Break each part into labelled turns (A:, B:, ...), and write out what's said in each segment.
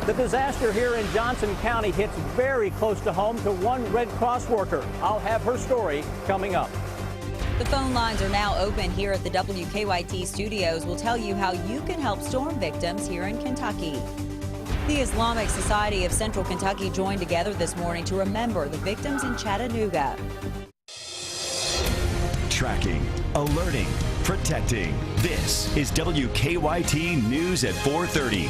A: The disaster here in Johnson County hits very close to home to one Red Cross worker. I'll have her story coming up.
B: The phone lines are now open here at the WKYT studios. We'll tell you how you can help storm victims here in Kentucky. The Islamic Society of Central Kentucky joined together this morning to remember the victims in Chattanooga.
C: Tracking, alerting, protecting. This is WKYT News at 4:30.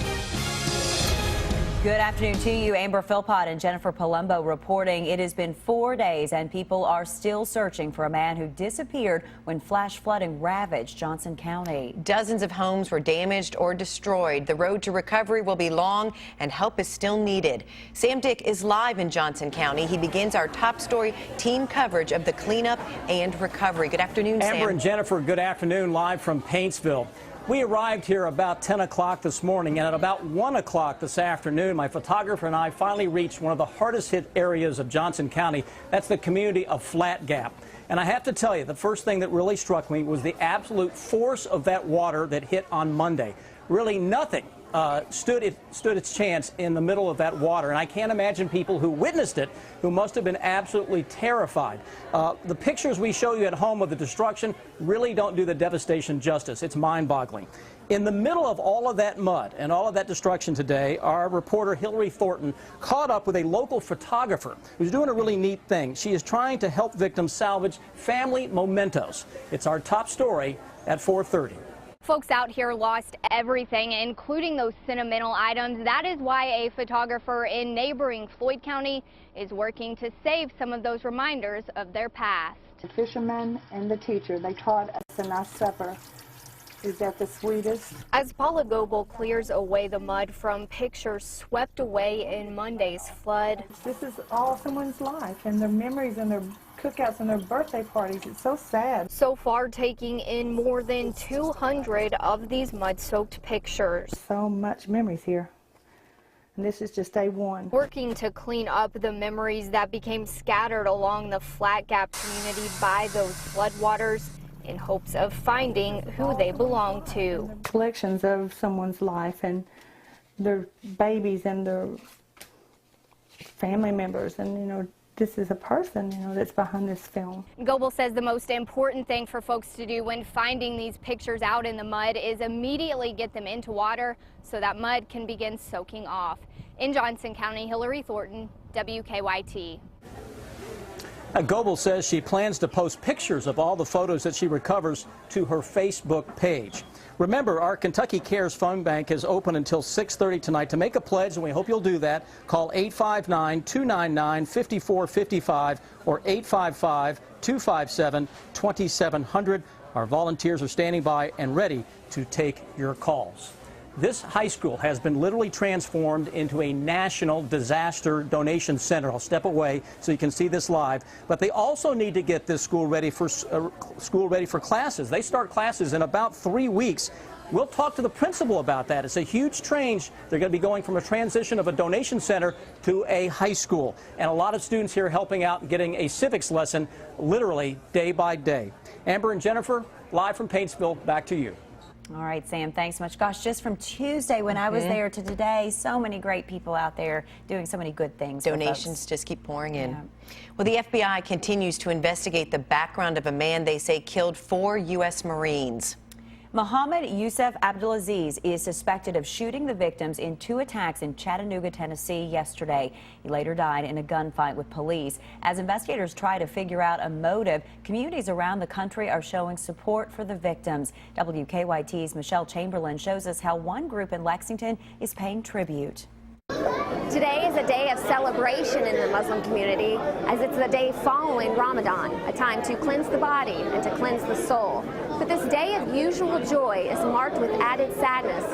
B: Good afternoon to you. Amber Philpott and Jennifer Palumbo reporting. It has been 4 days and people are still searching for a man who disappeared when flash flooding ravaged Johnson County.
D: Dozens of homes were damaged or destroyed. The road to recovery will be long and help is still needed. Sam Dick is live in Johnson County. He begins our top story team coverage of the cleanup and recovery. Good afternoon, Sam.
A: Amber and Jennifer, good afternoon, live from Paintsville. We arrived here about 10 o'clock this morning, and at about 1 o'clock this afternoon, my photographer and I finally reached one of the hardest hit areas of Johnson County. That's the community of Flat Gap. And I have to tell you, the first thing that really struck me was the absolute force of that water that hit on Monday. Really nothing stood its chance in the middle of that water. And I can't imagine people who witnessed it who must have been absolutely terrified. The pictures we show you at home of the destruction really don't do the devastation justice. It's mind-boggling. In the middle of all of that mud and all of that destruction today, our reporter Hillary Thornton caught up with a local photographer who's doing a really neat thing. She is trying to help victims salvage family mementos. It's our top story at 4:30.
E: Folks out here lost everything, including those sentimental items. That is why a photographer in neighboring Floyd County is working to save some of those reminders of their past.
F: The fisherman and the teacher, they taught us the Last Supper. Is that the sweetest?
E: As Paula Goebel clears away the mud from pictures swept away in Monday's flood.
F: This is all someone's life and their memories and their cookouts and their birthday parties. It's so sad.
E: So far, taking in more than 200 of these mud-soaked pictures.
F: So much memories here. And this is just day one.
E: Working to clean up the memories that became scattered along the Flat Gap community by those floodwaters, in hopes of finding who they belong to.
F: Collections of someone's life and their babies and their family members, and you know, this is a person, you know, that's behind this film.
E: Goebel says the most important thing for folks to do when finding these pictures out in the mud is immediately get them into water so that mud can begin soaking off. In Johnson County, Hillary Thornton, WKYT.
A: Goebel says she plans to post pictures of all the photos that she recovers to her Facebook page. Remember, our Kentucky Cares phone bank is open until 6:30 tonight. To make a pledge, and we hope you'll do that, call 859-299-5455 or 855-257-2700. Our volunteers are standing by and ready to take your calls. This high school has been literally transformed into a national disaster donation center. I'll step away so you can see this live. But they also need to get this school ready for classes. They start classes in about 3 weeks. We'll talk to the principal about that. It's a huge change. They're going to be going from a transition of a donation center to a high school. And a lot of students here helping out and getting a civics lesson literally day by day. Amber and Jennifer, live from Paintsville, back to you.
B: All right, Sam, thanks so much. Gosh, just from Tuesday when I was there to today, so many great people out there doing so many good things.
D: Donations just keep pouring in. Yeah. Well, the FBI continues to investigate the background of a man they say killed 4 U.S. Marines.
B: Mohammed Yusuf Abdulaziz is suspected of shooting the victims in 2 attacks in Chattanooga, Tennessee yesterday. He later died in a gunfight with police. As investigators try to figure out a motive, communities around the country are showing support for the victims. WKYT's Michelle Chamberlain shows us how one group in Lexington is paying tribute.
G: Today is a day of celebration in the Muslim community, as it's the day following Ramadan, a time to cleanse the body and to cleanse the soul. But this day of usual joy is marked with added sadness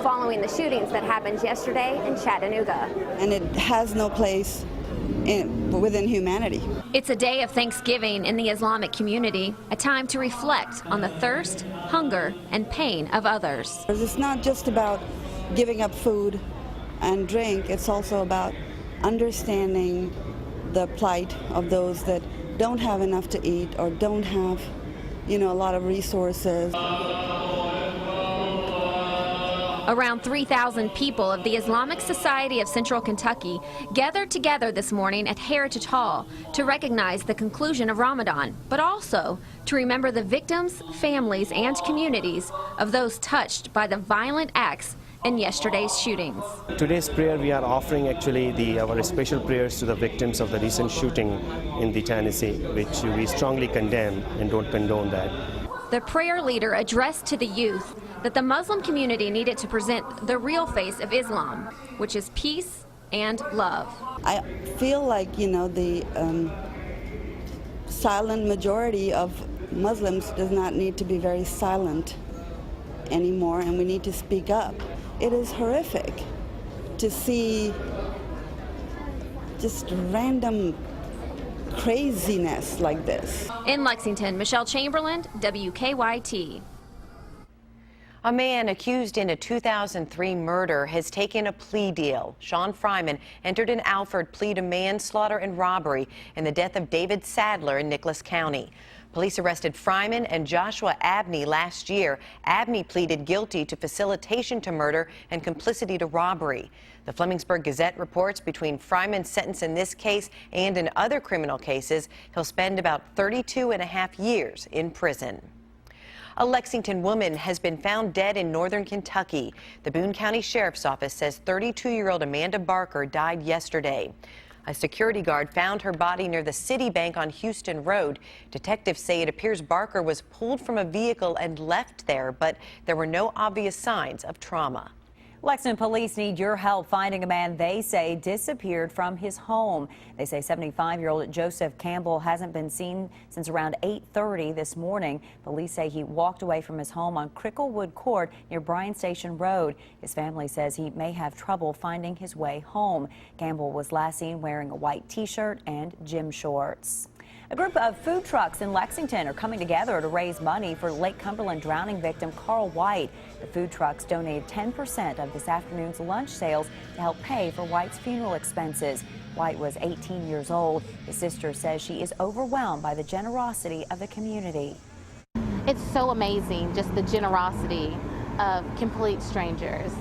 G: following the shootings that happened yesterday in Chattanooga.
H: And it has no place within humanity.
I: It's a day of Thanksgiving in the Islamic community, a time to reflect on the thirst, hunger, and pain of others.
H: It's not just about giving up food and drink, it's also about understanding the plight of those that don't have enough to eat or don't have, a lot of resources.
I: Around 3,000 people of the Islamic Society of Central Kentucky gathered together this morning at Heritage Hall to recognize the conclusion of Ramadan, but also to remember the victims, families, and communities of those touched by the violent acts in yesterday's shootings.
J: Today's prayer, we are offering actually our special prayers to the victims of the recent shooting in the Tennessee, which we strongly condemn and don't condone that.
I: The prayer leader addressed to the youth that the Muslim community needed to present the real face of Islam, which is peace and love.
H: I feel like, the silent majority of Muslims does not need to be very silent anymore, and we need to speak up. It is horrific to see just random craziness like this.
I: In Lexington, Michelle Chamberlain, WKYT.
D: A man accused in a 2003 murder has taken a plea deal. Sean Fryman entered an Alford plea to manslaughter and robbery in the death of David Sadler in Nicholas County. Police arrested Fryman and Joshua Abney last year. Abney pleaded guilty to facilitation to murder and complicity to robbery. The Flemingsburg Gazette reports between Fryman's sentence in this case and in other criminal cases, he'll spend about 32.5 years in prison. A Lexington woman has been found dead in northern Kentucky. The Boone County Sheriff's Office says 32-year-old Amanda Barker died yesterday. A security guard found her body near the City Bank on Houston Road. Detectives say it appears Barker was pulled from a vehicle and left there, but there were no obvious signs of trauma.
B: Lexington police need your help finding a man they say disappeared from his home. They say 75-year-old Joseph Campbell hasn't been seen since around 8:30 this morning. Police say he walked away from his home on Cricklewood Court near Bryan Station Road. His family says he may have trouble finding his way home. Campbell was last seen wearing a white T-shirt and gym shorts. A group of food trucks in Lexington are coming together to raise money for Lake Cumberland drowning victim Carl White. The food trucks donated 10% of this afternoon's lunch sales to help pay for White's funeral expenses. White was 18 years old. His sister says she is overwhelmed by the generosity of the community.
K: It's so amazing, just the generosity of complete strangers.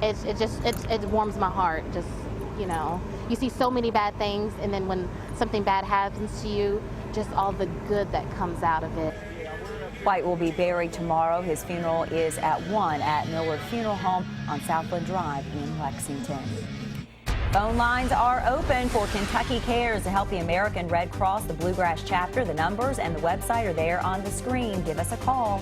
K: It warms my heart. Just, you see so many bad things, and then when something bad happens to you, just all the good that comes out of it.
B: White will be buried tomorrow. His funeral is at 1 at Millard Funeral Home on Southland Drive in Lexington. Phone lines are open for Kentucky Cares to help the American Red Cross, the Bluegrass chapter. The numbers and the website are there on the screen. Give us a call.